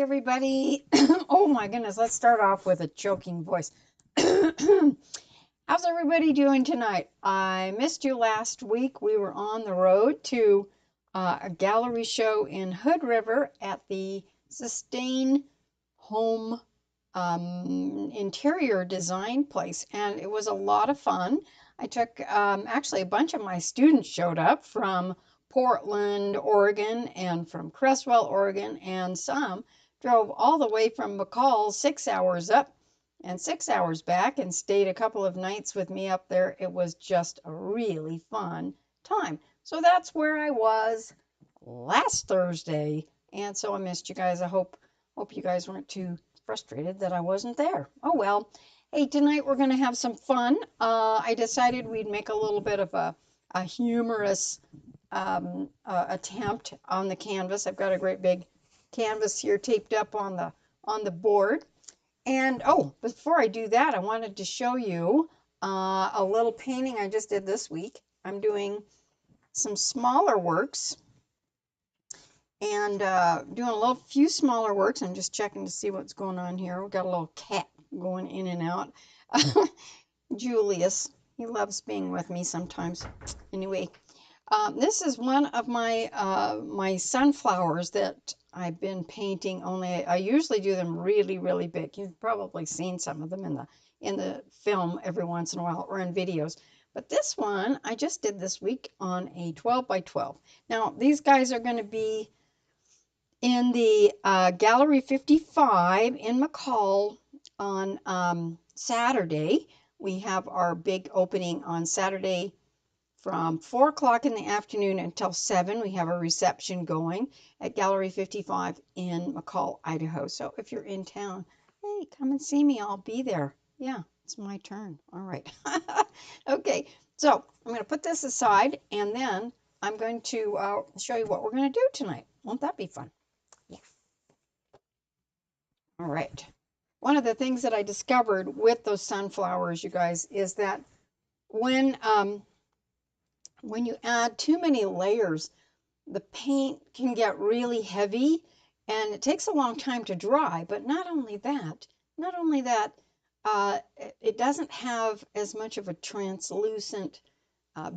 everybody. Oh my goodness, let's start off with a choking voice. How's everybody doing tonight? I missed you last week. We were on the road to a gallery show in Hood River at the Sustain Home interior design place, and it was a lot of fun. I took actually a bunch of my students showed up from Portland, Oregon, and from Crestwell, Oregon, and some drove all the way from McCall, 6 hours up and 6 hours back, and stayed a couple of nights with me up there. It was just a really fun time. So that's where I was last Thursday, and so I missed you guys. I hope you guys weren't too frustrated that I wasn't there. Oh well. Hey, tonight we're going to have some fun. I decided we'd make a little bit of a humorous attempt on the canvas. I've got a great big canvas here taped up on the board. And oh, before I do that, I wanted to show you a little painting I just did this week. I'm doing some smaller works and doing a few smaller works. I'm just checking to see what's going on here. We've got a little cat going in and out. Julius, he loves being with me sometimes. Anyway, this is one of my my sunflowers that I've been painting. Only I usually do them really, really big. You've probably seen some of them in the film every once in a while or in videos. But this one I just did this week on a 12 by 12. Now these guys are going to be in the Gallery 55 in McCall on Saturday. We have our big opening on Saturday from 4 o'clock in the afternoon until 7. We have a reception going at Gallery 55 in McCall, Idaho. So if you're in town, hey, come and see me. I'll be there. Yeah, it's my turn. All right. Okay, so I'm going to put this aside, and then I'm going to show you what we're going to do tonight. Won't that be fun? Yeah. All right. One of the things that I discovered with those sunflowers, you guys, is that when you add too many layers, the paint can get really heavy and it takes a long time to dry. But not only that, it doesn't have as much of a translucent,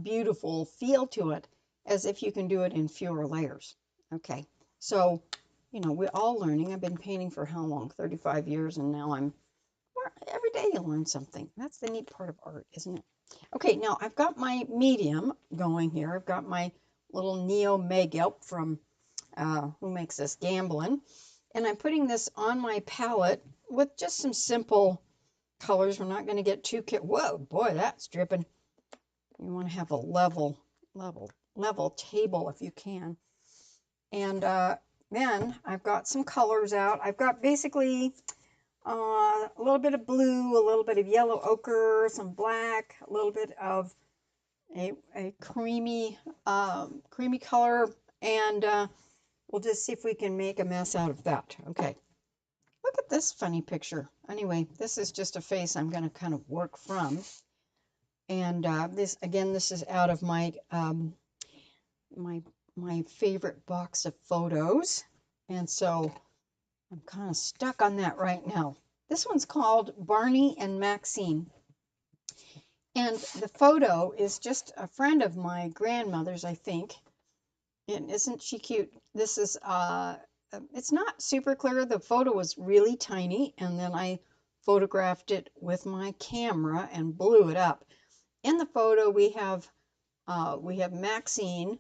beautiful feel to it as if you can do it in fewer layers. Okay, so, you know, we're all learning. I've been painting for how long? 35 years, and now every day you learn something. That's the neat part of art, isn't it? Okay, now I've got my medium going here. I've got my little Neo Meggelp from who makes this Gamblin', and I'm putting this on my palette with just some simple colors. We're not going to get too whoa, boy, that's dripping. You want to have a level table if you can. And then I've got some colors out. I've got basically a little bit of blue, a little bit of yellow ochre, some black, a little bit of a creamy color, and we'll just see if we can make a mess out of that. Okay, look at this funny picture. Anyway, this is just a face I'm going to kind of work from, and this is out of my my favorite box of photos, and so I'm kind of stuck on that right now. This one's called Barney and Maxine. And the photo is just a friend of my grandmother's, I think. And isn't she cute? This is, it's not super clear. The photo was really tiny, and then I photographed it with my camera and blew it up. In the photo, we have Maxine,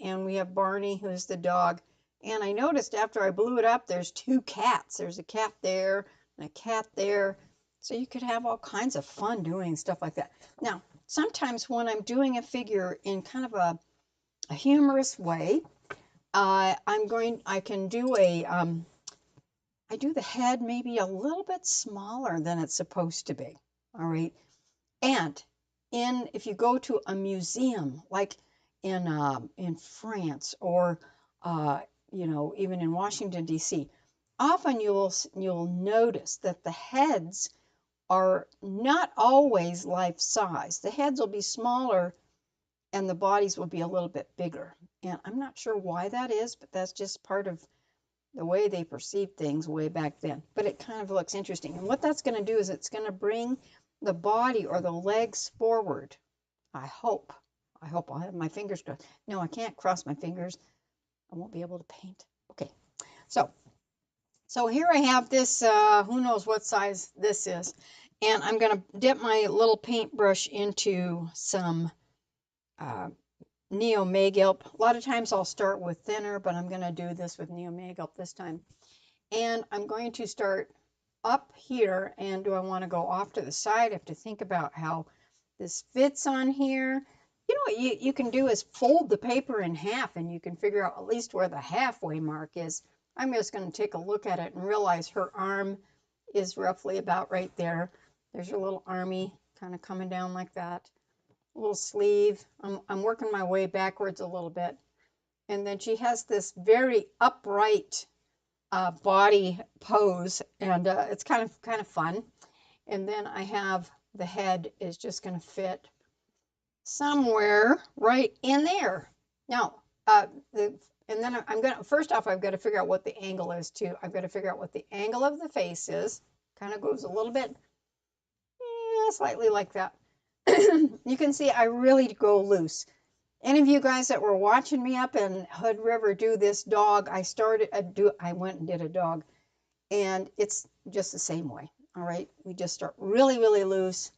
and we have Barney, who's the dog. And I noticed after I blew it up, there's two cats. There's a cat there and a cat there. So you could have all kinds of fun doing stuff like that. Now, sometimes when I'm doing a figure in kind of a humorous way, I can do I do the head maybe a little bit smaller than it's supposed to be. All right. And if you go to a museum, like in France or you know, even in Washington, D.C., often you'll notice that the heads are not always life size. The heads will be smaller and the bodies will be a little bit bigger. And I'm not sure why that is, but that's just part of the way they perceived things way back then. But it kind of looks interesting. And what that's going to do is it's going to bring the body or the legs forward. I hope. I'll have my fingers crossed. No, I can't cross my fingers. I won't be able to paint. Okay, so here I have this, who knows what size this is. And I'm going to dip my little paintbrush into some Neo Magilp. A lot of times I'll start with thinner, but I'm going to do this with Neo Magilp this time. And I'm going to start up here. And do I want to go off to the side? I have to think about how this fits on here. You know what you can do is fold the paper in half, and you can figure out at least where the halfway mark is. I'm just going to take a look at it and realize her arm is roughly about right there. There's her little army kind of coming down like that. A little sleeve. I'm working my way backwards a little bit. And then she has this very upright body pose, and it's kind of fun. And then I have the head is just going to fit somewhere right in there. Now, and then I'm going to, first off, I've got to figure out what the angle is too. I've got to figure out what the angle of the face is. Kind of goes a little bit, slightly like that. You can see I really go loose. Any of you guys that were watching me up in Hood River do this dog, I went and did a dog, and it's just the same way. All right, we just start really, really loose.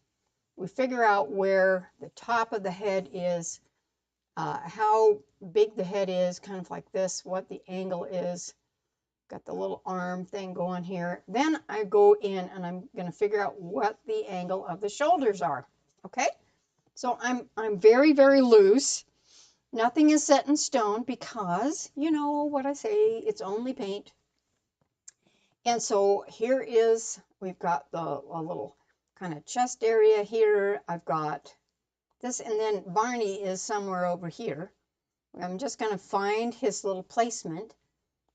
We figure out where the top of the head is, how big the head is, kind of like this, what the angle is. Got the little arm thing going here. Then I go in and I'm going to figure out what the angle of the shoulders are. Okay, so I'm very, very loose. Nothing is set in stone because, you know what I say, it's only paint. And so here is, we've got a little kind of chest area here. I've got this, and then Barney is somewhere over here. I'm just going to find his little placement,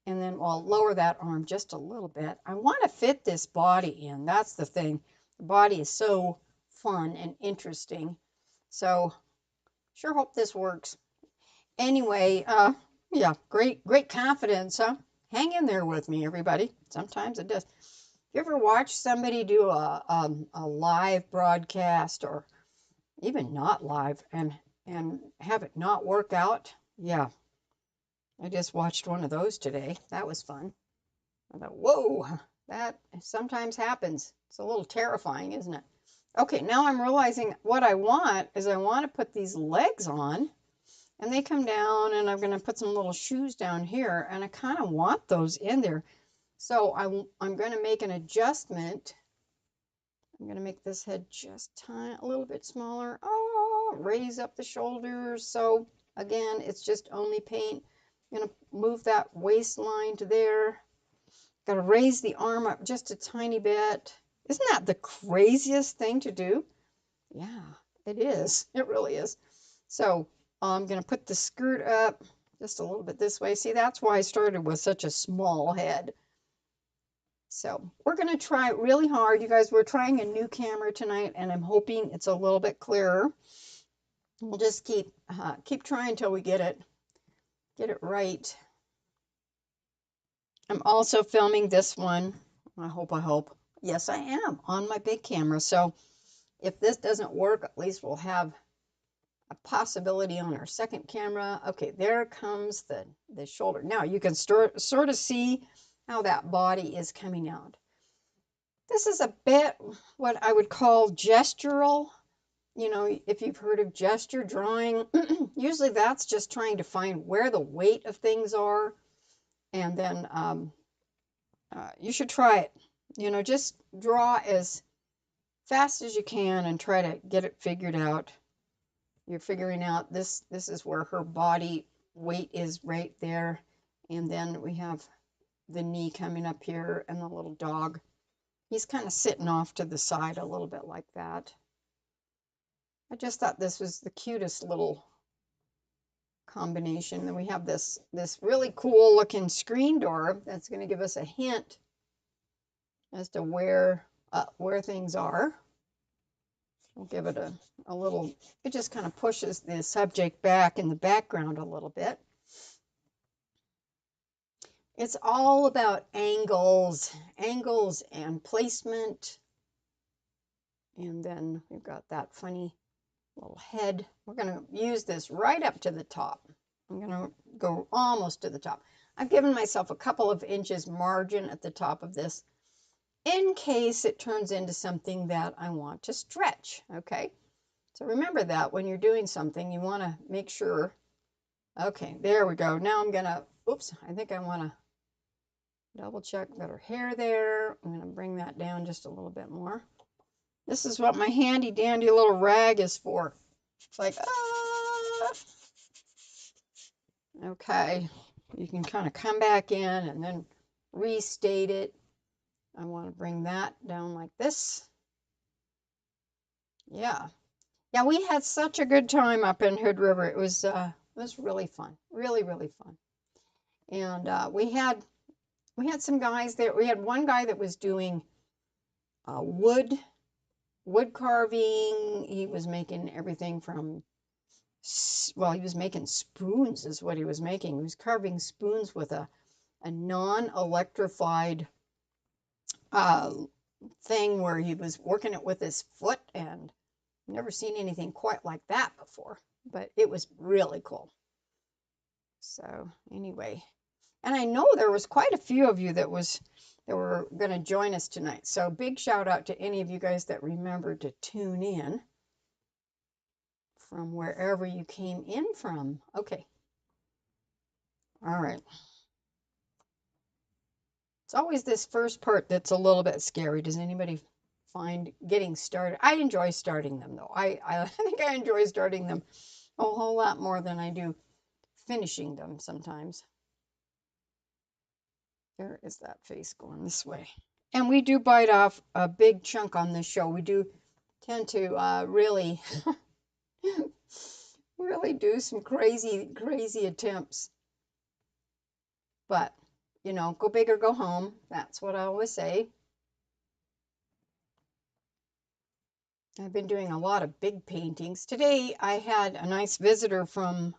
and then I'll lower that arm just a little bit. I want to fit this body in. That's the thing. The body is so fun and interesting. So sure hope this works. Anyway, yeah, great confidence, huh? Hang in there with me, everybody. Sometimes it does. You ever watch somebody do a live broadcast, or even not live, and have it not work out? Yeah, I just watched one of those today. That was fun. I thought, whoa, that sometimes happens. It's a little terrifying, isn't it? Okay, now I'm realizing what I want is I want to put these legs on, and they come down, and I'm going to put some little shoes down here, and I kind of want those in there. So I'm going to make an adjustment. I'm going to make this head just a little bit smaller. Oh, raise up the shoulders. So again, it's just only paint. I'm going to move that waistline to there. Got to raise the arm up just a tiny bit. Isn't that the craziest thing to do? Yeah, it is. It really is. So I'm going to put the skirt up just a little bit this way. See, that's why I started with such a small head. So we're going to try really hard. You guys, we're trying a new camera tonight, and I'm hoping it's a little bit clearer. We'll just keep trying until we get it right. I'm also filming this one. I hope. Yes, I am on my big camera. So if this doesn't work, at least we'll have a possibility on our second camera. Okay, there comes the shoulder. Now you can sort of see how that body is coming out. This is a bit what I would call gestural. You know, if you've heard of gesture drawing, usually that's just trying to find where the weight of things are. And then you should try it. You know, just draw as fast as you can and try to get it figured out. You're figuring out this is where her body weight is right there. And then we have the knee coming up here and the little dog. He's kind of sitting off to the side a little bit like that. I just thought this was the cutest little combination. Then we have this really cool looking screen door that's going to give us a hint as to where things are. We'll give it a little, it just kind of pushes the subject back in the background a little bit. It's all about angles and placement. And then we've got that funny little head. We're going to use this right up to the top. I'm going to go almost to the top. I've given myself a couple of inches margin at the top of this in case it turns into something that I want to stretch, okay? So remember that when you're doing something, you want to make sure. Okay, there we go. Now I'm going to, oops, I think I want to double check that her hair there. I'm going to bring that down just a little bit more. This is what my handy dandy little rag is for. It's like, ah. Okay, you can kind of come back in and then restate it. I want to bring that down like this. Yeah. Yeah, we had such a good time up in Hood River. It was really fun. Really, really fun. And we had some guys there. We had one guy that was doing wood carving. He was making everything from, well, he was making spoons is what he was making. He was carving spoons with a non-electrified thing where he was working it with his foot, and never seen anything quite like that before, but it was really cool. So anyway, and I know there was quite a few of you that were going to join us tonight. So big shout out to any of you guys that remembered to tune in from wherever you came in from. Okay. All right. It's always this first part that's a little bit scary. Does anybody find getting started? I enjoy starting them though. I think I enjoy starting them a whole lot more than I do finishing them sometimes. There is that face going this way. And we do bite off a big chunk on this show. We do tend to really, really do some crazy, crazy attempts. But, you know, go big or go home. That's what I always say. I've been doing a lot of big paintings. Today I had a nice visitor from,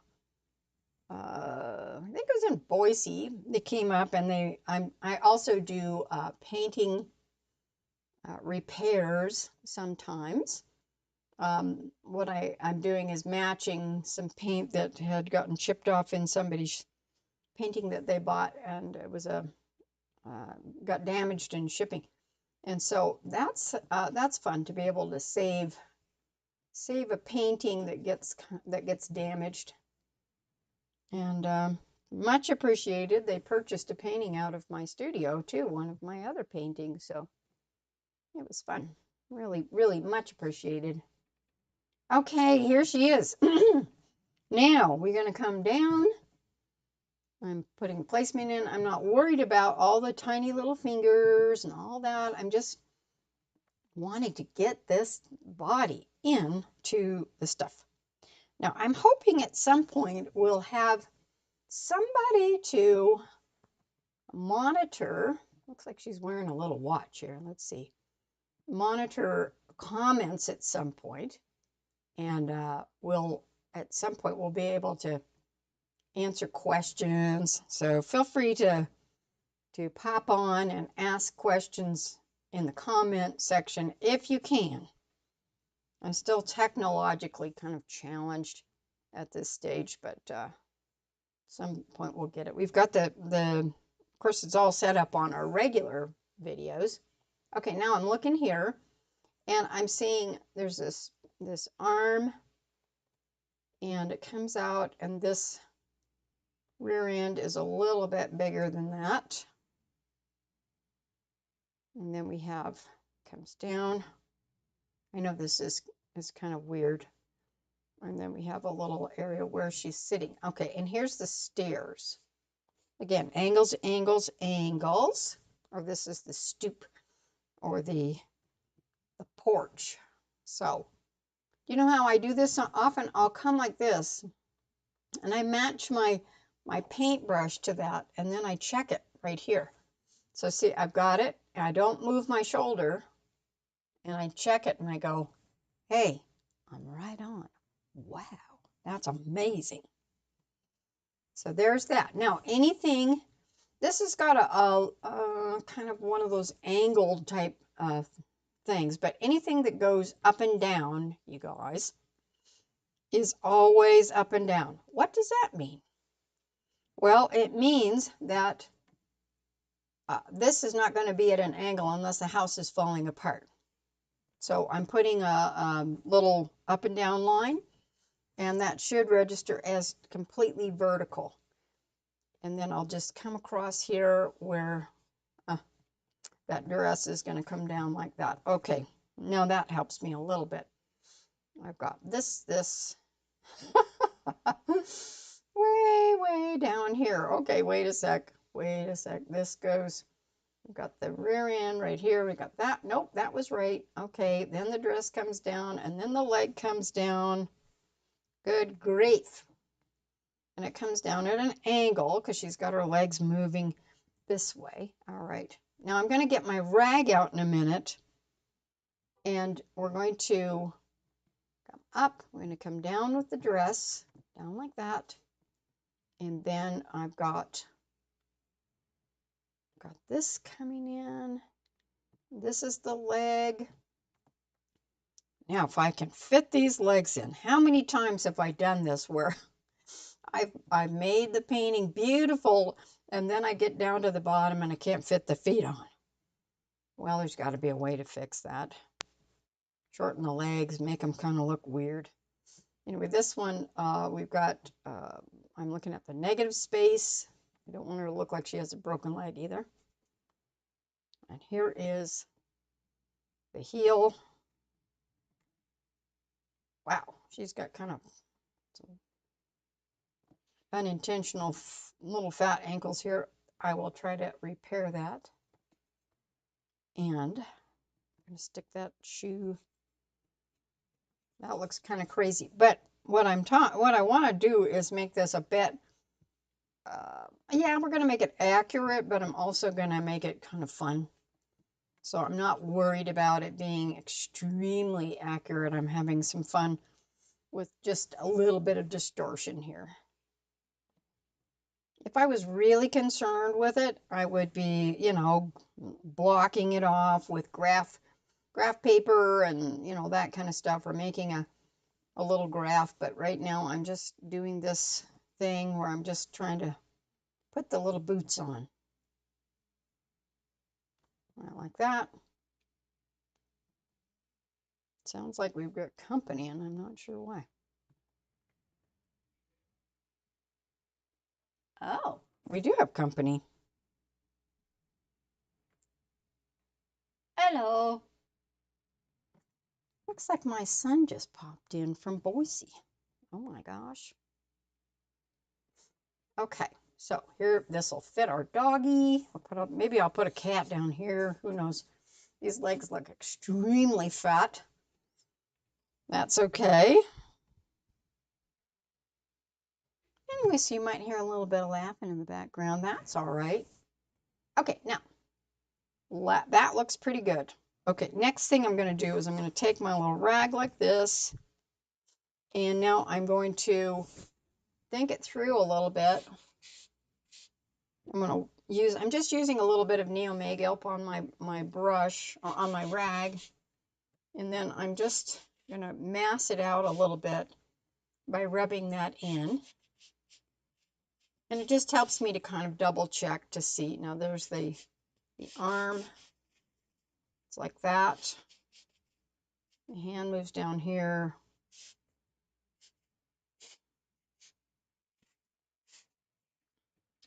I think it was in Boise. They came up and I also do painting repairs sometimes. What I'm doing is matching some paint that had gotten chipped off in somebody's painting that they bought, and it was got damaged in shipping. And so that's fun to be able to save a painting that gets damaged. And much appreciated. They purchased a painting out of my studio too, one of my other paintings. So it was fun. Really, really much appreciated. Okay, here she is. Now we're going to come down. I'm putting placement in. I'm not worried about all the tiny little fingers and all that. I'm just wanting to get this body into the stuff. Now, I'm hoping at some point we'll have somebody to monitor. Looks like she's wearing a little watch here. Let's see. Monitor comments at some point. And at some point, we'll be able to answer questions. So feel free to pop on and ask questions in the comment section if you can. I'm still technologically kind of challenged at this stage, but some point we'll get it. We've got of course, it's all set up on our regular videos. Okay, now I'm looking here, and I'm seeing there's this arm, and it comes out, and this rear end is a little bit bigger than that. And then we have, comes down. I know this is kind of weird. And then we have a little area where she's sitting. Okay, and here's the stairs. Again, angles, angles, angles. Or this is the stoop or the porch. So, you know how I do this? Often I'll come like this, and I match my paintbrush to that, and then I check it right here. So see, I've got it, and I don't move my shoulder, and I check it, and I go, hey, I'm right on. Wow, that's amazing. So there's that. Now, anything This has got a kind of one of those angled type things, but anything that goes up and down, you guys, is always up and down. What does that mean? Well, it means that this is not going to be at an angle unless the house is falling apart. So I'm putting a little up and down line, and that should register as completely vertical. And then I'll just come across here where that dress is going to come down like that. Okay, now that helps me a little bit. I've got this way down here. Okay, wait a sec. This goes, we've got the rear end right here. We got that. Nope, that was right. Okay, then the dress comes down, and then the leg comes down. Good grief. And it comes down at an angle because she's got her legs moving this way. All right. Now I'm going to get my rag out in a minute, and we're going to come up. We're going to come down with the dress, down like that. And then I've got this coming in. This is the leg. Now, if I can fit these legs in, how many times have I done this where I've made the painting beautiful, and then I get down to the bottom and I can't fit the feet on? Well, there's got to be a way to fix that. Shorten the legs, make them kind of look weird. Anyway, this one, we've got, I'm looking at the negative space. I don't want her to look like she has a broken leg either. And here is the heel. Wow, she's got kind of some unintentional little fat ankles here. I will try to repair that. And I'm going to stick that shoe. That looks kind of crazy. But what I want to do is make this a bit, yeah, we're going to make it accurate, but I'm also going to make it kind of fun. So I'm not worried about it being extremely accurate. I'm having some fun with just a little bit of distortion here. If I was really concerned with it, I would be, you know, blocking it off with graph paper and, you know, that kind of stuff, or making a little graph. But right now I'm just doing this thing where I'm just trying to put the little boots on. Like that. Sounds like we've got company, and I'm not sure why. Oh, we do have company. Hello. Looks like my son just popped in from Boise. Oh my gosh. Okay, so here, this will fit our doggy. Maybe I'll put a cat down here. Who knows? These legs look extremely fat. That's okay. Anyway, so you might hear a little bit of laughing in the background. That's all right. Okay, now, that looks pretty good. Okay, next thing I'm going to do is I'm going to take my little rag like this, and now I'm going to think it through a little bit. I'm just using a little bit of Neo Megilp on my brush, on my rag, and then I'm just going to mass it out a little bit by rubbing that in. And it just helps me to kind of double check to see. Now there's the arm. It's like that. The hand moves down here.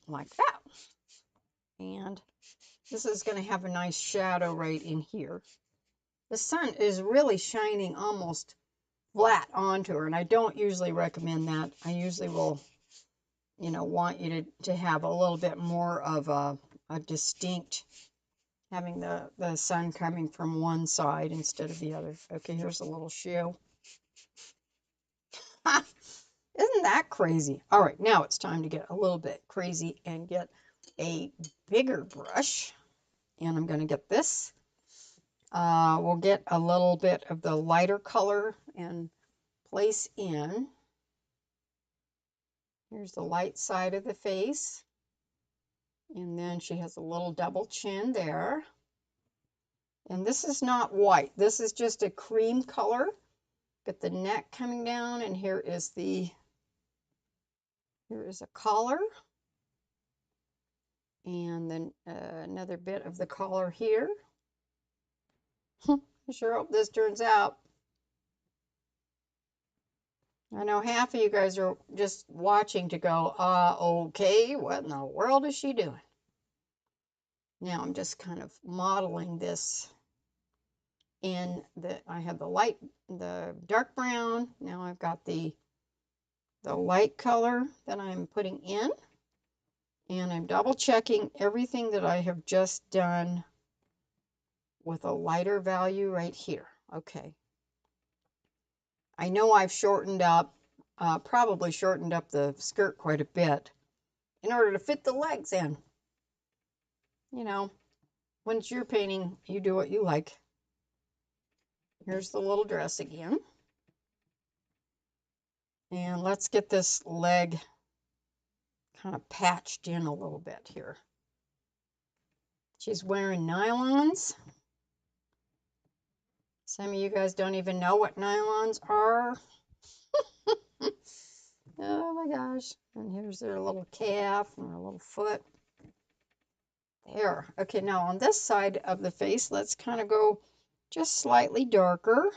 Like that. And this is going to have a nice shadow right in here. The sun is really shining almost flat onto her, and I don't usually recommend that. I usually will, you know, want you to have a little bit more of a distinct, having the sun coming from one side instead of the other. Okay, here's a little shoe. Isn't that crazy? All right, now it's time to get a little bit crazy and get a bigger brush. And I'm going to get this. We'll get a little bit of the lighter color and place in. Here's the light side of the face. And then she has a little double chin there. And this is not white. This is just a cream color. Got the neck coming down, and here is a collar. And then another bit of the collar here. I sure hope this turns out. I know half of you guys are just watching to go, okay, what in the world is she doing? Now I'm just kind of modeling this in I have the dark brown. Now I've got the light color that I'm putting in. And I'm double checking everything that I have just done with a lighter value right here. Okay. I know I've shortened up, probably shortened up the skirt quite a bit in order to fit the legs in. You know, when it's your painting, you do what you like. Here's the little dress again. And let's get this leg kind of patched in a little bit here. She's wearing nylons. Some of you guys don't even know what nylons are. Oh my gosh. And here's their little calf and her little foot. There. Okay, now on this side of the face, let's kind of go just slightly darker.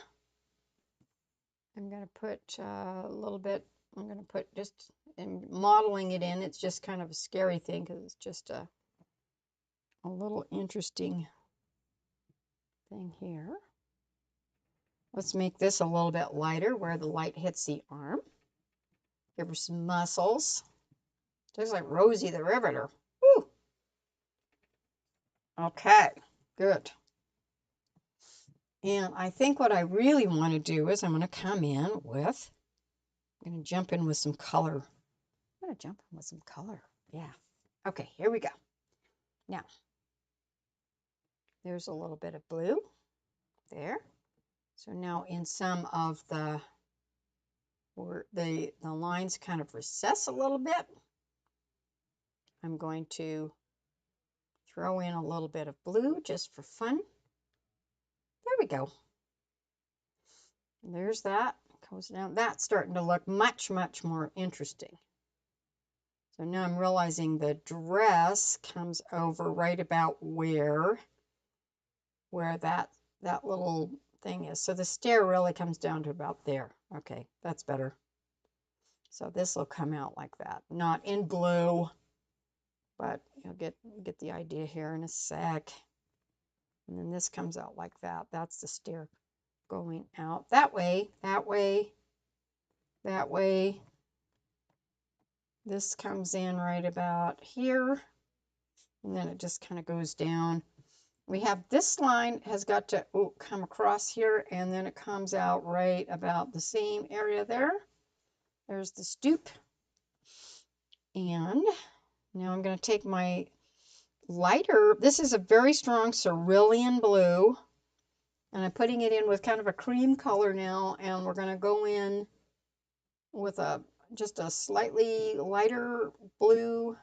I'm going to put a little bit, I'm going to put just, and modeling it in, it's just kind of a scary thing because it's just a little interesting thing here. Let's make this a little bit lighter where the light hits the arm. Give her some muscles. Just like Rosie the Riveter. Woo! Okay, good. And I think what I really want to do is I'm going to come in with, I'm going to jump in with some color. I'm going to jump in with some color. Yeah. Okay, here we go. Now, there's a little bit of blue there. So now in some of where the lines kind of recess a little bit, I'm going to throw in a little bit of blue just for fun. There we go. And there's that. Goes down. That's starting to look much, much more interesting. So now I'm realizing the dress comes over right about where that little thing is. So the stair really comes down to about there. Okay, that's better. So this will come out like that. Not in blue, but you'll get the idea here in a sec. And then this comes out like that. That's the stair going out that way, that way, that way. This comes in right about here, and then it just kind of goes down. We have this line has got to come across here, and then it comes out right about the same area there. There's the stoop. And now I'm going to take my lighter, this is a very strong cerulean blue, and I'm putting it in with kind of a cream color now, and we're going to go in with just a slightly lighter blue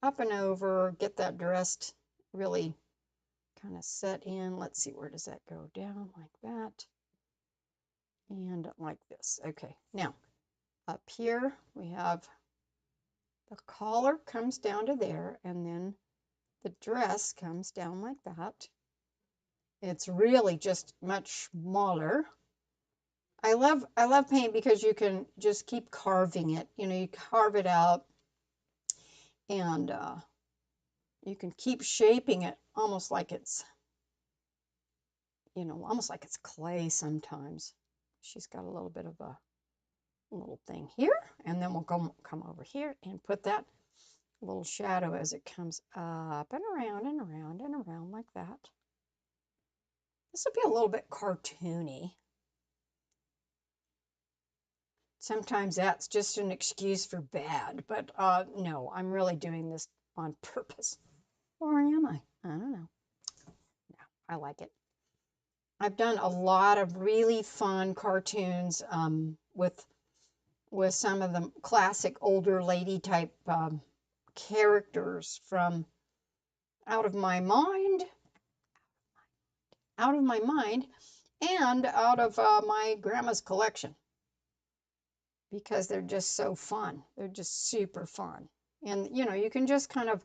up and over, get that dressed really kind of set in. Let's see, where does that go? Down like that and like this. Okay, now up here we have the collar comes down to there, and then the dress comes down like that. It's really just much smaller. I love paint because you can just keep carving it. You know, you carve it out, and you can keep shaping it almost like it's, you know, almost like it's clay sometimes. She's got a little bit of a little thing here, and then we'll come over here and put that little shadow as it comes up and around and around and around like that. This will be a little bit cartoony. Sometimes that's just an excuse for bad, but no, I'm really doing this on purpose. Or am I? I don't know. No, I like it. I've done a lot of really fun cartoons with some of the classic older lady type characters from out of my mind, and out of my grandma's collection, because they're just so fun. They're just super fun. And you know, you can just kind of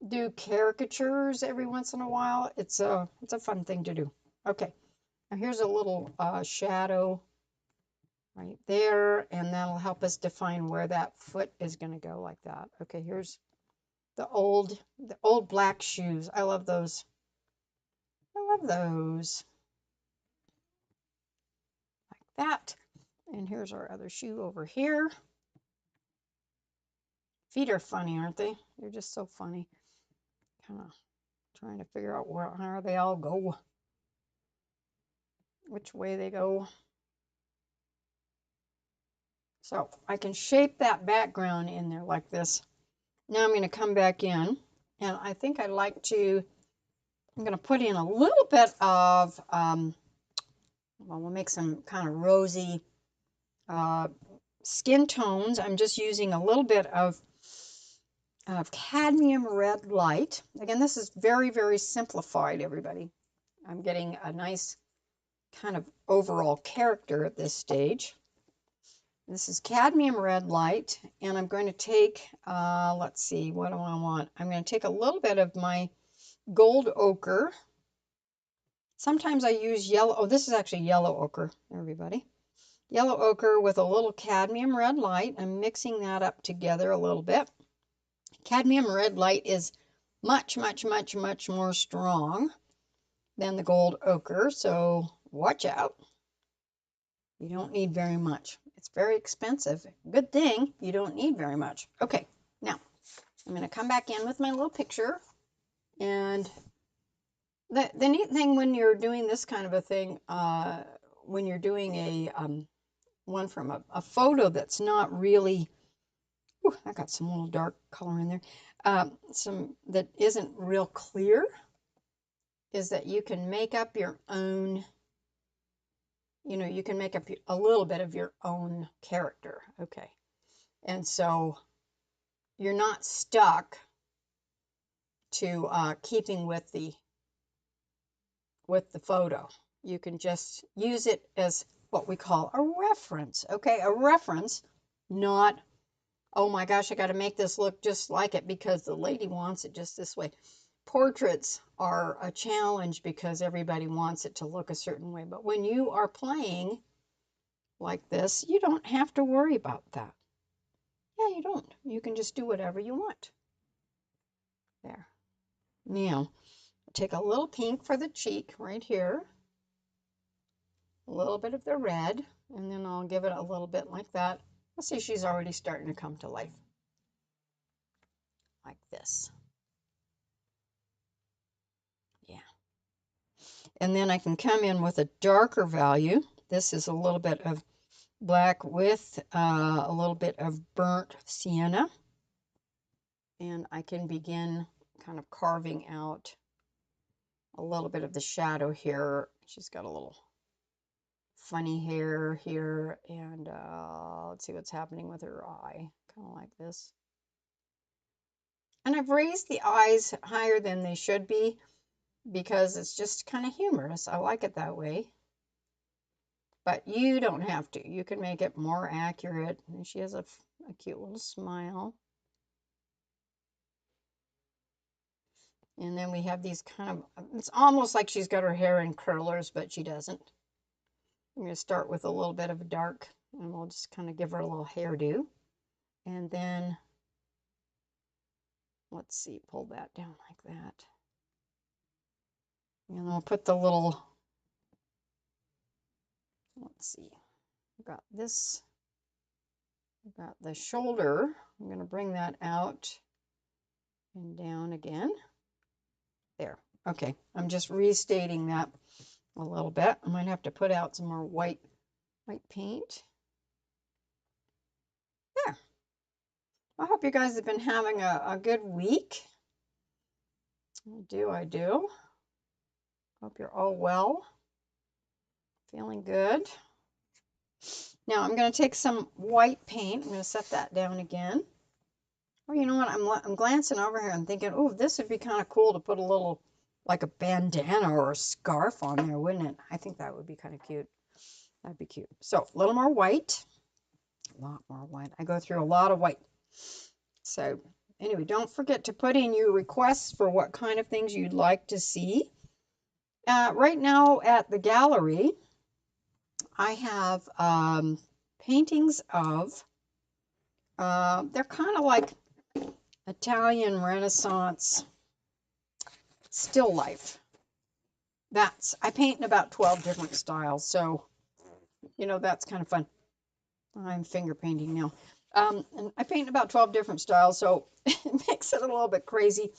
do caricatures every once in a while. It's a fun thing to do. Okay, now here's a little shadow right there, and that'll help us define where that foot is going to go, like that. Okay, here's the old black shoes. I love those. I love those. Like that. And here's our other shoe over here. Feet are funny, aren't they? They're just so funny. Kind of trying to figure out how they all go, which way they go. So I can shape that background in there like this. Now I'm going to come back in, and I think I'd like to, I'm going to put in a little bit of, well, we'll make some kind of rosy skin tones. I'm just using a little bit of cadmium red light. Again, this is very, very simplified, everybody. I'm getting a nice kind of overall character at this stage. This is cadmium red light, and I'm going to take, let's see, what do I want? I'm going to take a little bit of my gold ochre. Sometimes I use yellow. Oh, this is actually yellow ochre, everybody. Yellow ochre with a little cadmium red light. I'm mixing that up together a little bit. Cadmium red light is much, much, much, much more strong than the gold ochre, so watch out. You don't need very much. It's very expensive. Good thing you don't need very much. Okay, now I'm going to come back in with my little picture. And the neat thing when you're doing this kind of a thing, when you're doing a one from a photo that's not really, I got some little dark color in there, some that isn't real clear, is that you can make up your own, you know, you can make up a little bit of your own character. Okay. And so you're not stuck to keeping with the photo. You can just use it as what we call a reference. Okay, a reference, not, oh my gosh, I got to make this look just like it because the lady wants it just this way. Portraits are a challenge because everybody wants it to look a certain way. But when you are playing like this, you don't have to worry about that. Yeah, you don't. You can just do whatever you want. There. Now, take a little pink for the cheek right here. A little bit of the red, and then I'll give it a little bit like that. Let's see, she's already starting to come to life. Like this. Yeah. And then I can come in with a darker value. This is a little bit of black with a little bit of burnt sienna. And I can begin kind of carving out a little bit of the shadow here. She's got a little funny hair here, and let's see what's happening with her eye, kind of like this. And I've raised the eyes higher than they should be because it's just kind of humorous. I like it that way. But you don't have to. You can make it more accurate. And she has a cute little smile. And then we have these kind of, it's almost like she's got her hair in curlers, but she doesn't. I'm going to start with a little bit of a dark, and we'll just kind of give her a little hairdo. And then, let's see, pull that down like that. And I'll put the little, let's see, I've got this, I've got the shoulder. I'm going to bring that out and down again. There. Okay, I'm just restating that a little bit. I might have to put out some more white paint. There. I hope you guys have been having a good week. I do. Hope you're all well. Feeling good. Now I'm going to take some white paint. I'm going to set that down again. Oh, you know what? I'm glancing over here and thinking, oh, this would be kind of cool to put a little, like a bandana or a scarf on there, wouldn't it? I think that would be kind of cute. That'd be cute. So a little more white. A lot more white. I go through a lot of white. So anyway, don't forget to put in your requests for what kind of things you'd like to see. Right now at the gallery, I have paintings of, they're kind of like Italian Renaissance still life. I paint in about 12 different styles, so, you know, that's kind of fun. I'm finger painting now. And I paint in about 12 different styles, so it makes it a little bit crazy.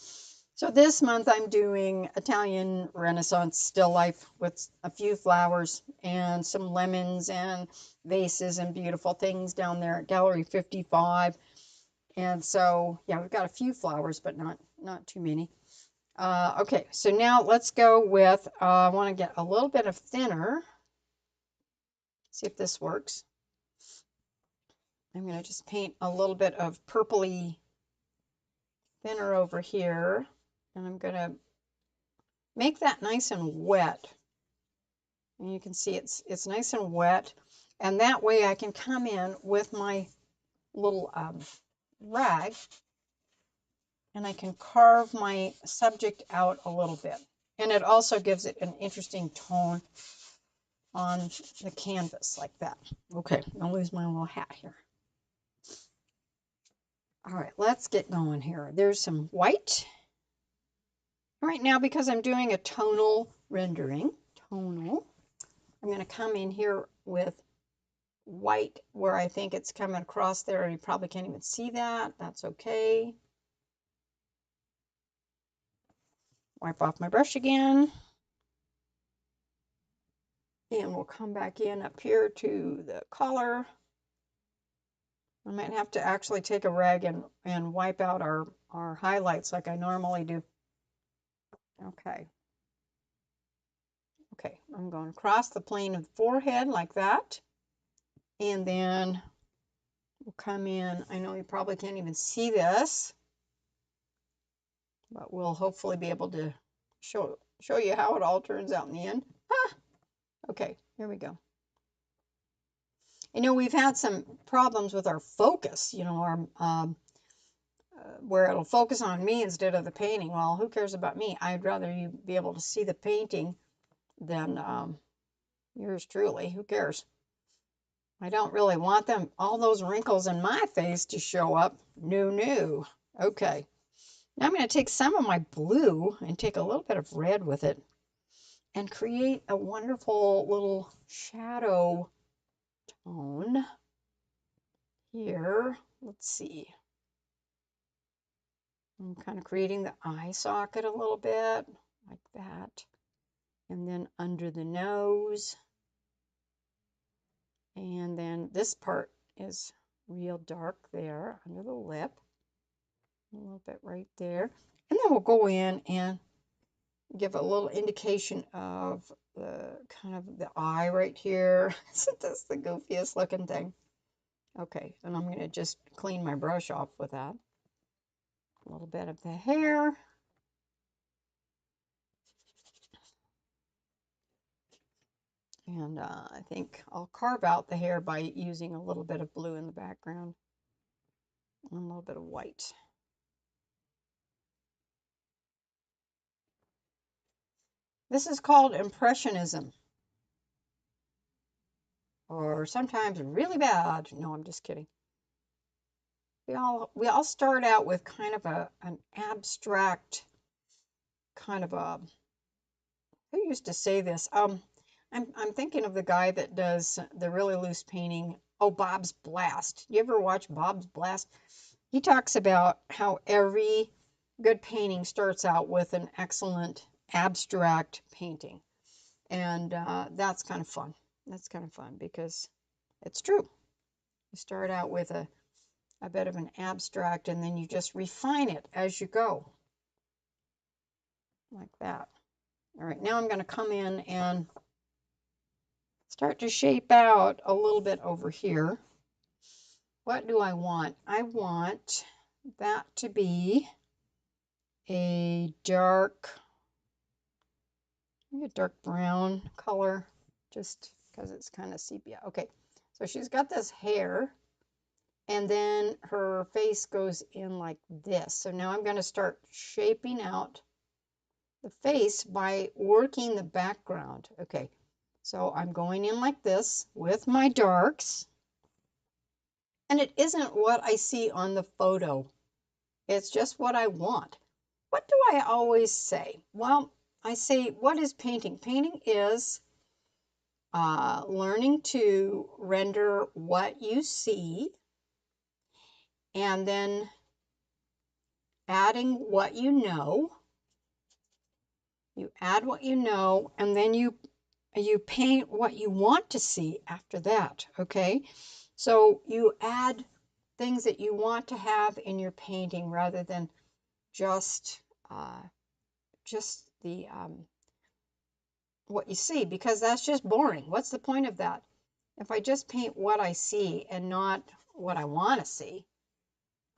So this month I'm doing Italian Renaissance still life with a few flowers and some lemons and vases and beautiful things down there at Gallery 55. And so, yeah, we've got a few flowers, but not too many. Okay, so now let's go with, I want to get a little bit of thinner. See if this works. I'm going to just paint a little bit of purpley thinner over here. And I'm going to make that nice and wet. And you can see it's nice and wet. And that way I can come in with my little rag and I can carve my subject out a little bit. And it also gives it an interesting tone on the canvas like that. Okay, I'll lose my little hat here. All right, let's get going here. There's some white. Right now, because I'm doing a tonal rendering, I'm going to come in here with white where I think it's coming across there. You probably can't even see that. That's okay. Wipe off my brush again. And we'll come back in up here to the collar. I might have to actually take a rag and wipe out our highlights like I normally do. Okay. Okay, I'm going across the plane of the forehead like that. And then we'll come in. I know you probably can't even see this, but we'll hopefully be able to show you how it all turns out in the end. Ah, okay, here we go. You know, we've had some problems with our focus, you know, our where it'll focus on me instead of the painting. Well, who cares about me? I'd rather you be able to see the painting than yours truly. Who cares? I don't really want them, all those wrinkles in my face to show up. No. Okay. Now I'm going to take some of my blue and take a little bit of red with it and create a wonderful little shadow tone here. Let's see. I'm kind of creating the eye socket a little bit like that. And then under the nose. And then this part is real dark there under the lip. A little bit right there. And then we'll go in and give a little indication of the kind of the eye right here. Isn't this the goofiest looking thing? Okay, and I'm going to just clean my brush off with that. A little bit of the hair. And I think I'll carve out the hair by using a little bit of blue in the background and a little bit of white. This is called Impressionism. Or sometimes really bad. No, I'm just kidding. We all start out with kind of an abstract kind of a, who used to say this? I'm thinking of the guy that does the really loose painting. Oh, Bob's Blast. You ever watch Bob's Blast? He talks about how every good painting starts out with an excellent abstract painting. And that's kind of fun. That's kind of fun because it's true. You start out with a bit of an abstract and then you just refine it as you go. Like that. All right, now I'm going to come in and start to shape out a little bit over here. What do I want? I want that to be a dark brown color, just because it's kind of sepia. Okay, so she's got this hair, and then her face goes in like this. So now I'm going to start shaping out the face by working the background. Okay, so I'm going in like this with my darks, and it isn't what I see on the photo. It's just what I want. What do I always say? Well, I say, what is painting? Painting is learning to render what you see and then adding what you know. You add what you know, and then you paint what you want to see after that, okay? So you add things that you want to have in your painting rather than just the what you see, because that's just boring. What's the point of that? If I just paint what I see and not what I want to see,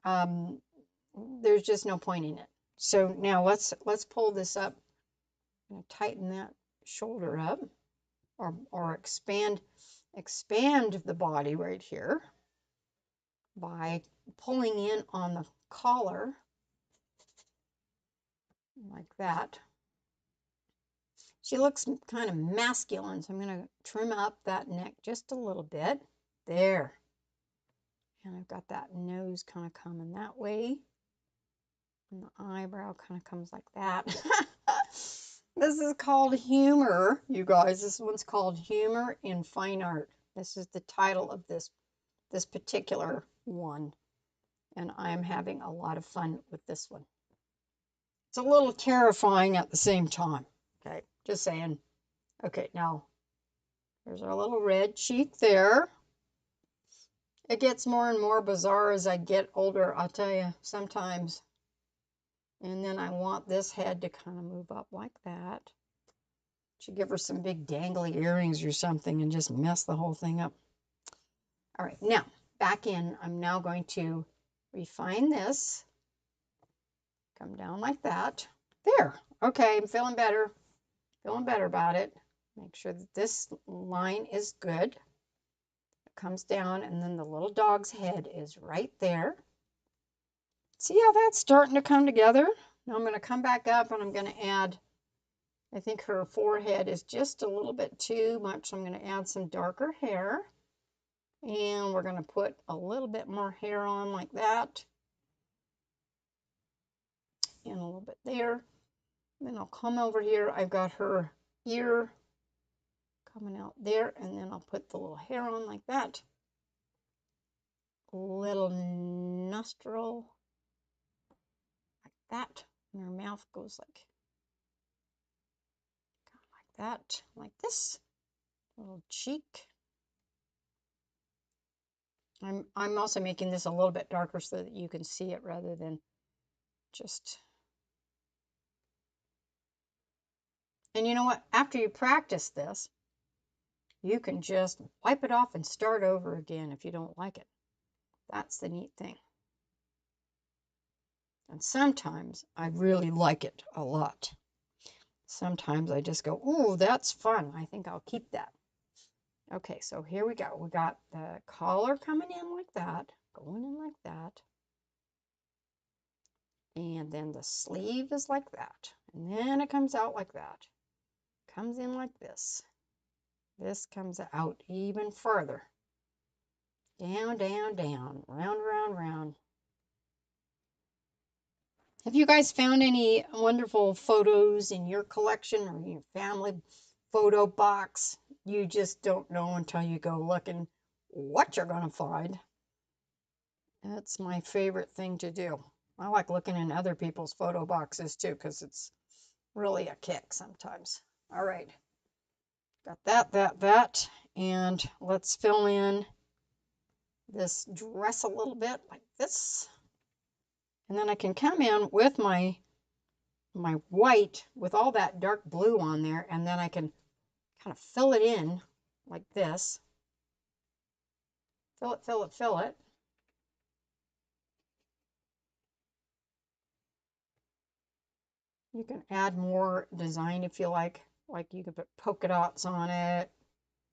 there's just no point in it. So now let's pull this up. I'm going to tighten that shoulder up, or expand the body right here by pulling in on the collar like that. She looks kind of masculine, so I'm going to trim up that neck just a little bit. There. And I've got that nose kind of coming that way. And the eyebrow kind of comes like that. This is called humor, you guys. This one's called Humor in Fine Art. This is the title of this particular one. And I'm having a lot of fun with this one. It's a little terrifying at the same time. Okay, just saying. Okay, now there's our little red cheek there. It gets more and more bizarre as I get older, I'll tell you, sometimes. And then I want this head to kind of move up like that. Should give her some big dangly earrings or something and just mess the whole thing up. All right, now back in, I'm now going to refine this. Come down like that. There. Okay, I'm feeling better. Feeling better about it. Make sure that this line is good. It comes down, and then the little dog's head is right there. See how that's starting to come together? Now I'm going to come back up and I'm going to add, I think her forehead is just a little bit too much. So I'm going to add some darker hair. And we're going to put a little bit more hair on like that. And a little bit there. Then I'll come over here. I've got her ear coming out there. And then I'll put the little hair on like that. Little nostril like that. And her mouth goes like that, like this. Little cheek. I'm also making this a little bit darker so that you can see it rather than just. And you know what? After you practice this, you can just wipe it off and start over again if you don't like it. That's the neat thing. And sometimes I really like it a lot. Sometimes I just go, oh, that's fun. I think I'll keep that. Okay, so here we go. We got the collar coming in like that, going in like that. And then the sleeve is like that. And then it comes out like that. Comes in like this. This comes out even further. Down, down, down. Round, round, round. Have you guys found any wonderful photos in your collection or your family photo box? You just don't know until you go looking what you're going to find. That's my favorite thing to do. I like looking in other people's photo boxes too, because it's really a kick sometimes. All right. Got that. And let's fill in this dress a little bit like this. And then I can come in with my white with all that dark blue on there, and then I can kind of fill it in like this. Fill it, fill it, fill it. You can add more design if you like. Like you could put polka dots on it.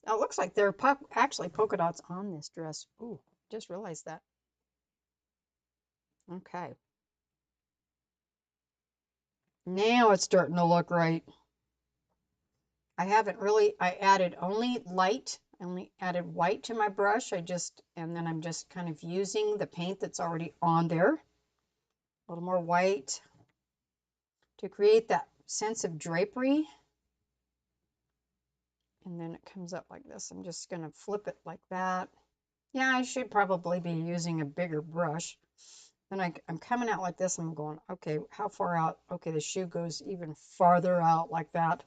Oh, it looks like there are actually polka dots on this dress. Ooh, just realized that. Okay. Now it's starting to look right. I added only light, only added white to my brush. And then I'm just kind of using the paint that's already on there. A little more white to create that sense of drapery. And then it comes up like this. I'm just going to flip it like that. Yeah, I should probably be using a bigger brush. Then I'm coming out like this. I'm going, okay, how far out? Okay, the shoe goes even farther out like that.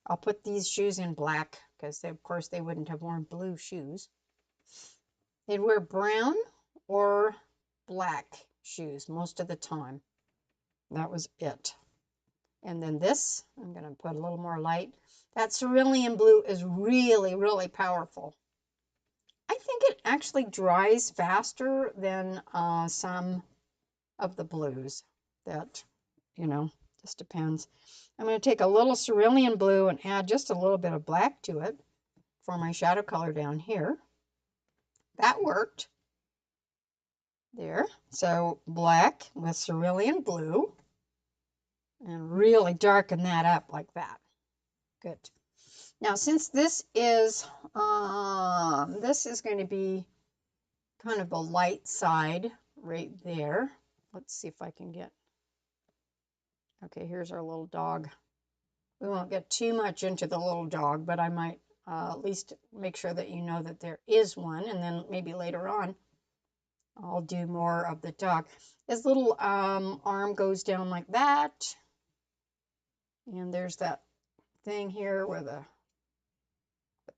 I'll put these shoes in black because of course they wouldn't have worn blue shoes. They'd wear brown or black shoes most of the time. That was it. And then this, I'm going to put a little more light. That cerulean blue is really, really powerful. I think it actually dries faster than some of the blues. That, just depends. I'm going to take a little cerulean blue and add just a little bit of black to it for my shadow color down here. That worked. There. So black with cerulean blue. And really darken that up like that. Good. Now, since this is going to be kind of the light side right there. Let's see if I can get. Okay, here's our little dog. We won't get too much into the little dog, but I might at least make sure that you know that there is one, and then maybe later on I'll do more of the dog. His little arm goes down like that, and there's that thing here where the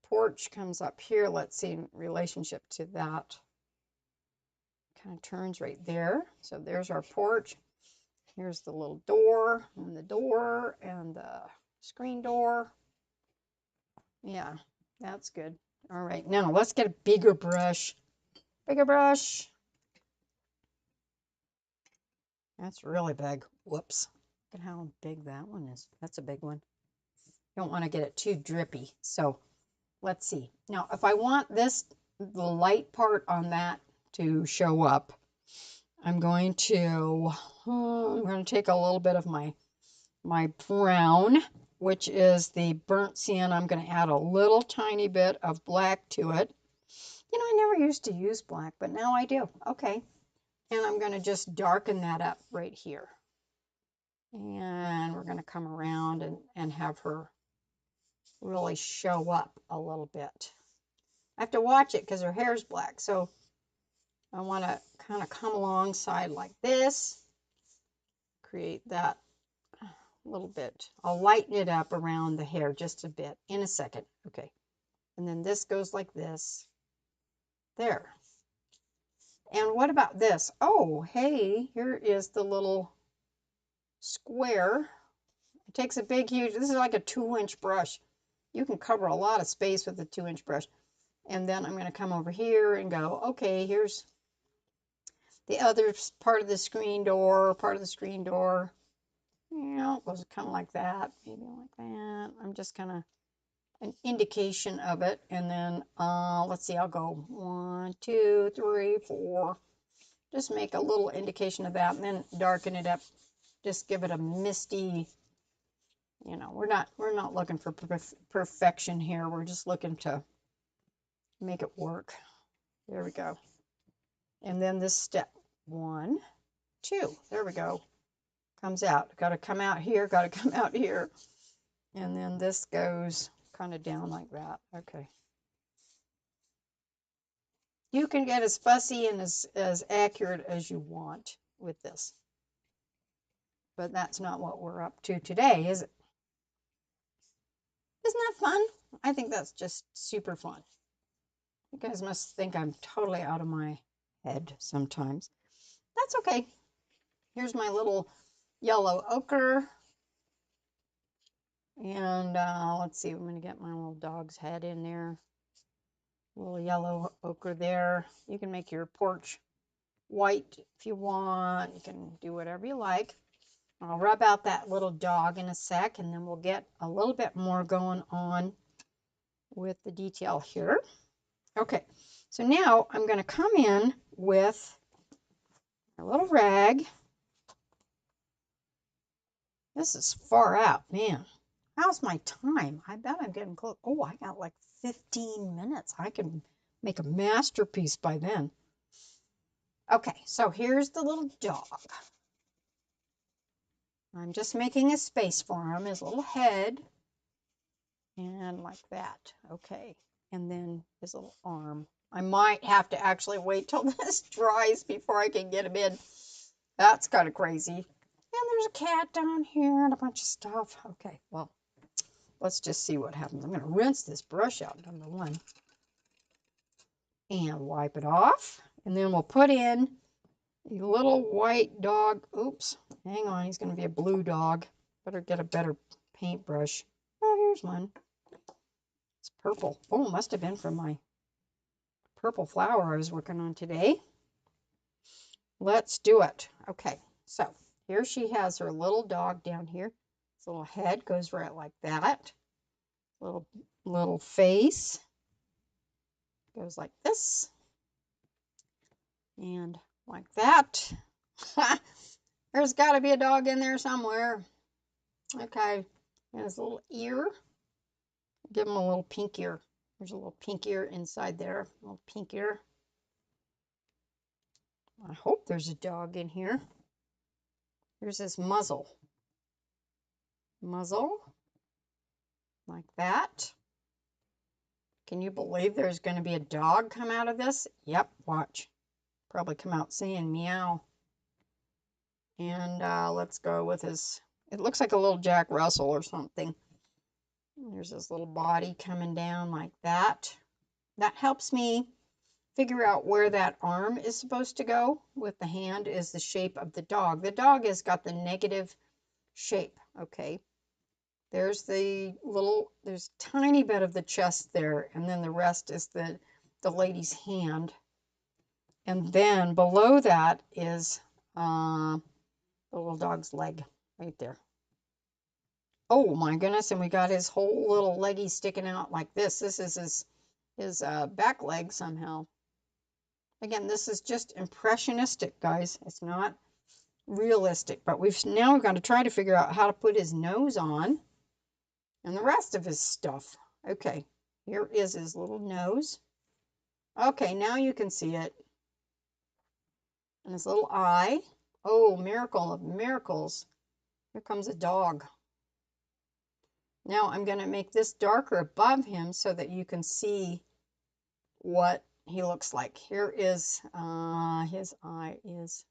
porch comes up here. Let's see in relationship to that. Kind of turns right there. So there's our porch. Here's the little door and the screen door. Yeah, that's good. All right, now let's get a bigger brush. Bigger brush. That's really big. Whoops. Look at how big that one is. That's a big one. Don't want to get it too drippy. So let's see. Now, if I want the light part on that to show up, I'm going to take a little bit of my brown, which is the burnt sienna. I'm going to add a little tiny bit of black to it. I never used to use black, but now I do. Okay. And I'm going to just darken that up right here. And we're going to come around and have her really show up a little bit. I have to watch it because her hair's black. So I want to kind of come alongside like this. Create that a little bit. I'll lighten it up around the hair just a bit in a second. Okay. And then this goes like this. There. And what about this? Oh, hey, here is the little square. It takes a big, huge, this is like a 2-inch brush. You can cover a lot of space with a 2-inch brush. And then I'm going to come over here and go, okay, here's the other part of the screen door, it goes kind of like that, maybe like that. I'm just kind of an indication of it. And then, let's see, I'll go 1, 2, 3, 4. Just make a little indication of that and then darken it up. Just give it a misty, we're not looking for perfection here. We're just looking to make it work. There we go. And then this step 1, 2, there we go. Comes out. Got to come out here, got to come out here. And then this goes kind of down like that. Okay. You can get as fussy and as accurate as you want with this. But that's not what we're up to today, is it? Isn't that fun? I think that's just super fun. You guys must think I'm totally out of my head sometimes. That's okay. Here's my little yellow ochre. And let's see, I'm going to get my little dog's head in there. A little yellow ochre there. You can make your porch white if you want. You can do whatever you like. I'll rub out that little dog in a sec, and then we'll get a little bit more going on with the detail here. Okay, so now I'm going to come in with a little rag. This is far out, man. How's my time? I bet I'm getting close. Oh, I got like 15 minutes. I can make a masterpiece by then. Okay, so here's the little dog. I'm just making a space for him, his little head. And like that. Okay, and then his little arm. I might have to actually wait till this dries before I can get him in. That's kind of crazy. And there's a cat down here and a bunch of stuff. Okay, well, let's just see what happens. I'm going to rinse this brush out, number one, and wipe it off. And then we'll put in a little white dog. Oops, hang on, he's going to be a blue dog. Better get a better paintbrush. Oh, here's one. It's purple. Oh, must have been from my purple flower I was working on today. Let's do it. Okay, so here she has her little dog down here. His little head goes right like that. Little face goes like this. And like that. There's got to be a dog in there somewhere. Okay, and his little ear. Give him a little pink ear. There's a little pink ear inside there. A little pink ear. I hope there's a dog in here. Here's his muzzle. Muzzle. Like that. Can you believe there's going to be a dog come out of this? Yep, watch. Probably come out saying meow. And let's go with his, it looks like a little Jack Russell or something. There's his little body coming down like that. That helps me figure out where that arm is supposed to go. With the hand is the shape of the dog. The dog has got the negative shape, okay? There's the little, there's a tiny bit of the chest there, and then the rest is the lady's hand. And then below that is the little dog's leg right there. Oh my goodness, and we got his whole little leggy sticking out like this. This is his back leg somehow. Again, this is just impressionistic, guys. It's not realistic, but we've got to try to figure out how to put his nose on and the rest of his stuff. Okay, here is his little nose. Okay, now you can see it. And his little eye. Oh, miracle of miracles. Here comes a dog. Now I'm going to make this darker above him so that you can see what he looks like. Here is his eye is,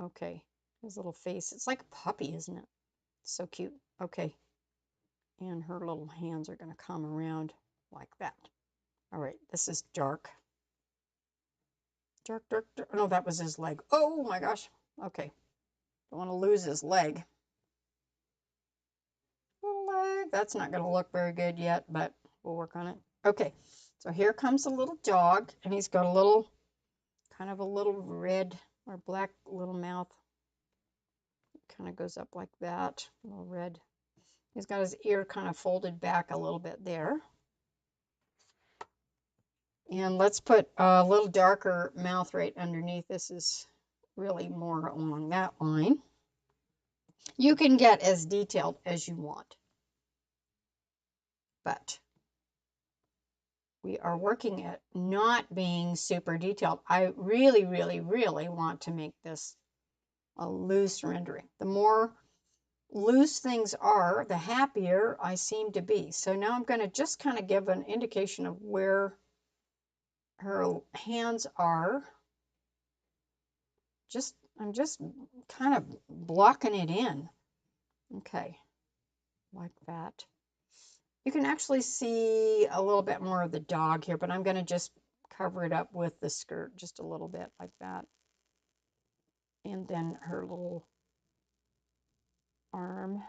okay, his little face. It's like a puppy, isn't it? So cute. Okay. And her little hands are going to come around like that. All right, this is dark. Dark, dark, dark. No, that was his leg. Oh my gosh. Okay. Don't want to lose his leg. Leg. That's not going to look very good yet, but we'll work on it. Okay. So here comes the little dog, and he's got a little, kind of a little red or black little mouth. It kind of goes up like that, a little red. He's got his ear kind of folded back a little bit there. And let's put a little darker mouth right underneath. This is really more along that line. You can get as detailed as you want, but we are working at not being super detailed. I really, really, really want to make this a loose rendering. The more loose things are, the happier I seem to be. So now I'm going to just kind of give an indication of where her hands are. I'm just kind of blocking it in. Okay, like that. You can actually see a little bit more of the dog here, but I'm going to just cover it up with the skirt just a little bit like that. And then her little arm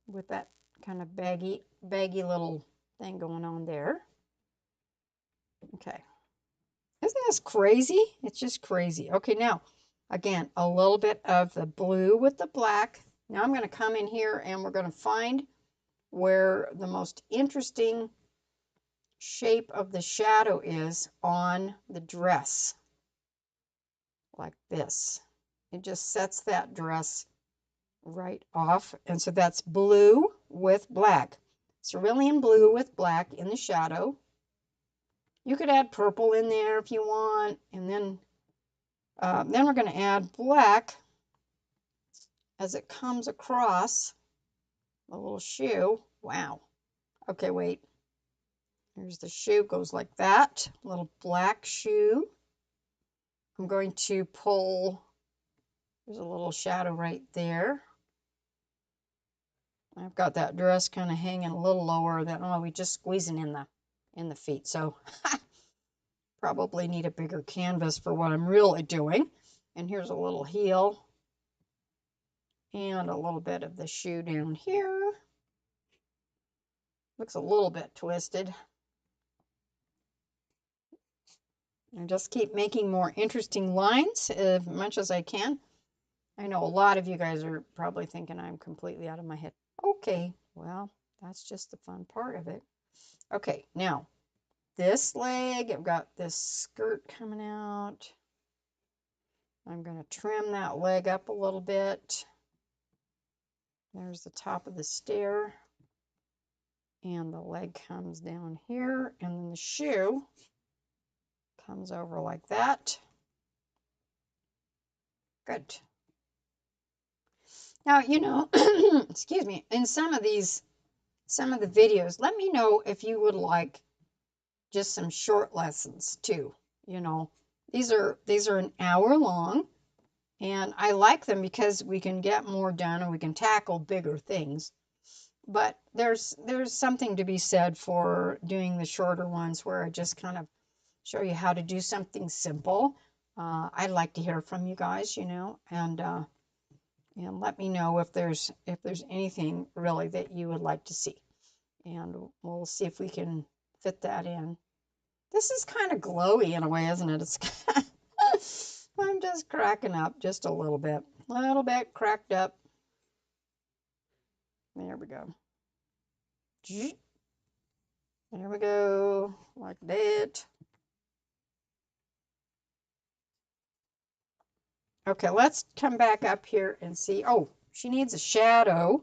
with that kind of baggy little thing going on there. Okay. Isn't this crazy? It's just crazy. Okay, now, again, a little bit of the blue with the black. Now I'm going to come in here and we're going to find where the most interesting shape of the shadow is on the dress, like this. It just sets that dress right off. And so that's blue with black. Cerulean blue with black in the shadow. You could add purple in there if you want. And then we're going to add black as it comes across the little shoe. Wow. Okay, wait. Here's the shoe, goes like that. Little black shoe. I'm going to pull, there's a little shadow right there. I've got that dress kind of hanging a little lower than, oh, we just squeezing in the feet. So probably need a bigger canvas for what I'm really doing. And here's a little heel and a little bit of the shoe down here. Looks a little bit twisted. And just keep making more interesting lines as much as I can. I know a lot of you guys are probably thinking I'm completely out of my head. Okay, well, that's just the fun part of it. Okay, now this leg, I've got this skirt coming out. I'm going to trim that leg up a little bit. There's the top of the stair. And the leg comes down here, and then the shoe comes over like that. Good. Now, you know, excuse me, in some of the videos, let me know if you would like just some short lessons too. You know, these are an hour long, and I like them because we can get more done and we can tackle bigger things. But there's something to be said for doing the shorter ones where I just kind of show you how to do something simple. I'd like to hear from you guys, you know, and let me know if there's anything really that you would like to see, and we'll see if we can fit that in. This is kind of glowy in a way, isn't it? It's I'm just cracking up just a little bit cracked up. There we go. There we go, like that. Okay, let's come back up here and see. Oh, she needs a shadow.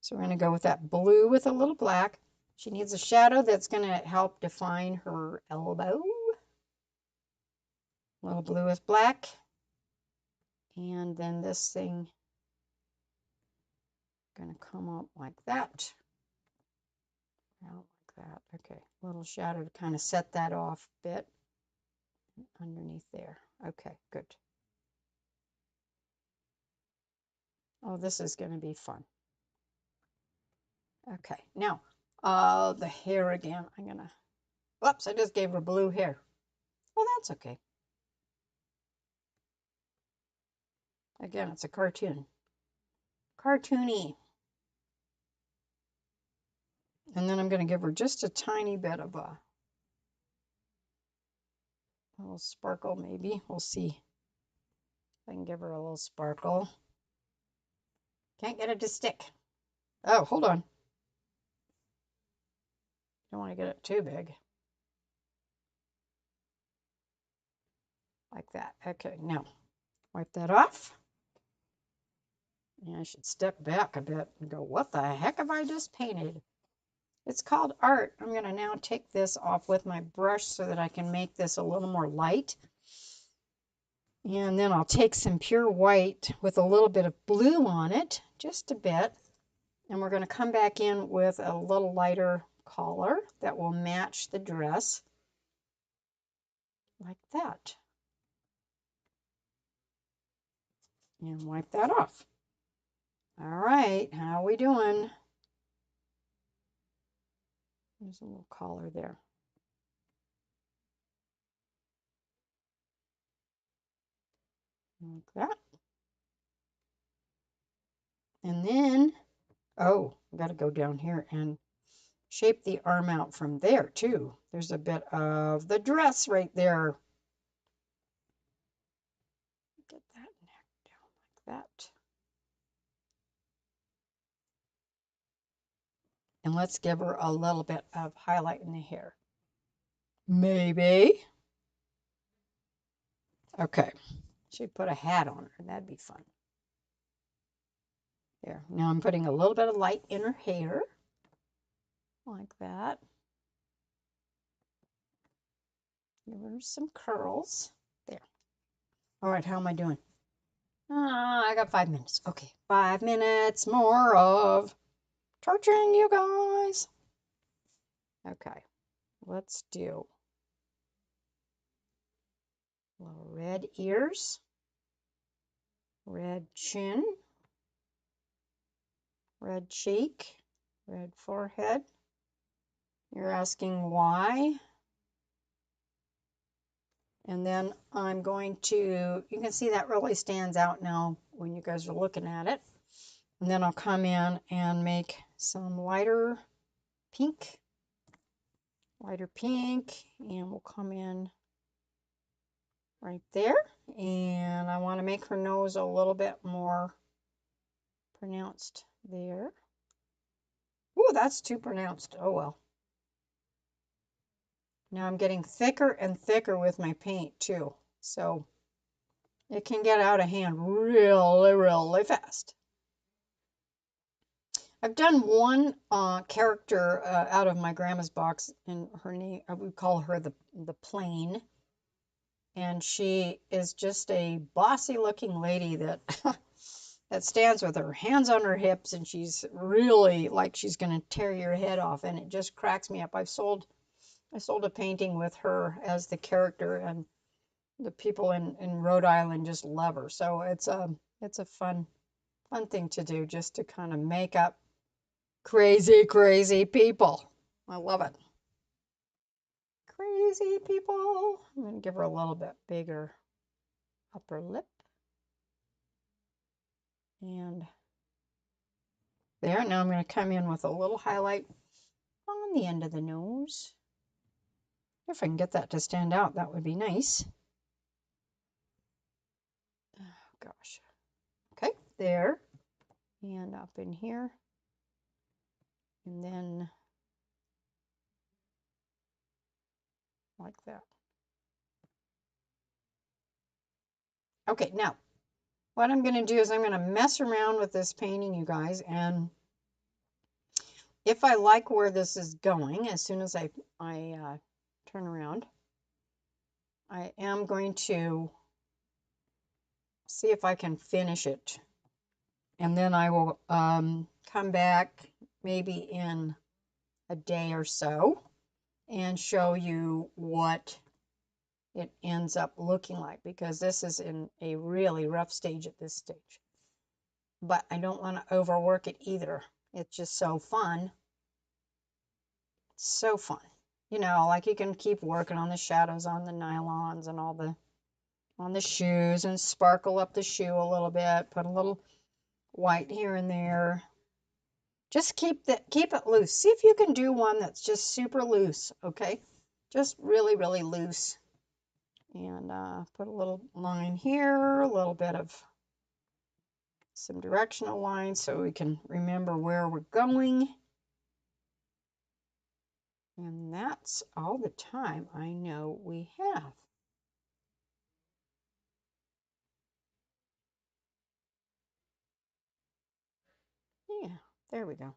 So we're going to go with that blue with a little black. She needs a shadow that's going to help define her elbow. A little blue with black. And then this thing going to come up like that. Out like that. Okay, a little shadow to kind of set that off a bit underneath there. Okay, good. Oh, this is going to be fun. Okay, now, the hair again. I'm going to, whoops, I just gave her blue hair. Well, that's okay. Again, it's a cartoon. Cartoony. And then I'm going to give her just a tiny bit of a little sparkle, maybe. We'll see if I can give her a little sparkle. Can't get it to stick. Oh, hold on. Don't want to get it too big. Like that. Okay, now wipe that off. And I should step back a bit and go, what the heck have I just painted? It's called art. I'm going to now take this off with my brush so that I can make this a little more light. And then I'll take some pure white with a little bit of blue on it, just a bit. And we're going to come back in with a little lighter color that will match the dress. Like that. And wipe that off. All right, how are we doing? There's a little collar there. Like that. And then, oh, I've got to go down here and shape the arm out from there too. There's a bit of the dress right there. Get that neck down like that. And let's give her a little bit of highlight in the hair. Maybe. Okay. She'd put a hat on her. That'd be fun. There. Now I'm putting a little bit of light in her hair. Like that. Give her some curls. There. All right, how am I doing? I got 5 minutes. Okay, 5 minutes more of torturing you guys. Okay, let's do little red ears, red chin, red cheek, red forehead. You're asking why? And then I'm going to, you can see that really stands out now when you guys are looking at it. And then I'll come in and make some lighter pink, and we'll come in right there. And I want to make her nose a little bit more pronounced there. Ooh, that's too pronounced. Oh well. Now I'm getting thicker and thicker with my paint too. So it can get out of hand really, really fast. I've done one character out of my grandma's box, and her name, I would call her the Plain. And she is just a bossy looking lady that that stands with her hands on her hips, and she's really like she's going to tear your head off, and it just cracks me up. I sold a painting with her as the character, and the people in Rhode Island just love her. So it's a fun thing to do, just to kind of make up crazy people. I love it. Crazy people. I'm going to give her a little bit bigger upper lip. And there. Now I'm going to come in with a little highlight on the end of the nose. If I can get that to stand out, that would be nice. Oh, gosh. Okay, there. And up in here. And then like that. Okay, now what I'm going to do is I'm going to mess around with this painting, you guys, and if I like where this is going, as soon as I turn around, I am going to see if I can finish it. And then I will come back maybe in a day or so and show you what it ends up looking like, because this is in a really rough stage at this stage. But I don't want to overwork it either. It's just so fun. So fun. You know, like you can keep working on the shadows on the nylons and all the on the shoes, and sparkle up the shoe a little bit, put a little white here and there. Just keep it loose. See if you can do one that's just super loose, okay? Just really, really loose. And put a little line here, a little bit of some directional lines so we can remember where we're going. And that's all the time I know we have. Yeah, there we go.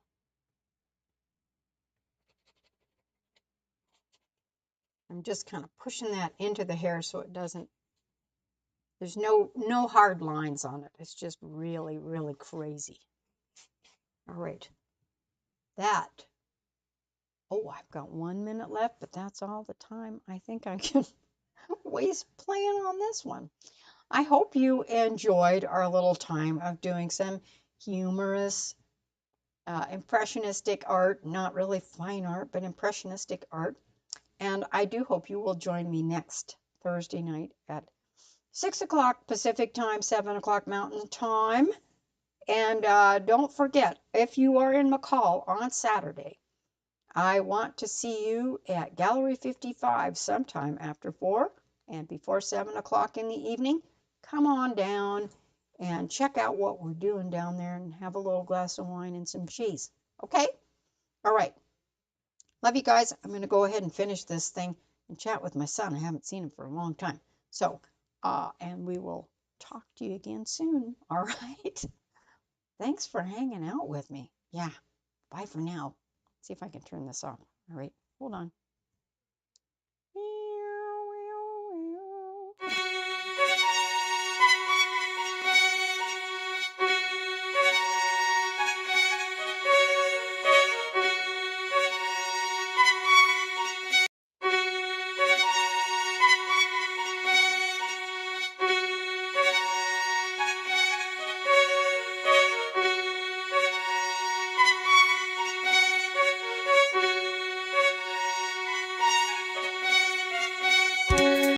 I'm just kind of pushing that into the hair so it doesn't, there's no hard lines on it. It's just really, really crazy. All right. That, oh, I've got 1 minute left, but that's all the time I think I can waste playing on this one. I hope you enjoyed our little time of doing some humorous, impressionistic art, not really fine art, but impressionistic art. And I do hope you will join me next Thursday night at 6 o'clock Pacific time, 7 o'clock Mountain time. And don't forget, if you are in McCall on Saturday, I want to see you at Gallery 55 sometime after 4 and before 7 o'clock in the evening. Come on down and check out what we're doing down there and have a little glass of wine and some cheese. Okay? All right. Love you guys. I'm going to go ahead and finish this thing and chat with my son. I haven't seen him for a long time. So, and we will talk to you again soon. All right. Thanks for hanging out with me. Yeah. Bye for now. See if I can turn this off. All right. Hold on.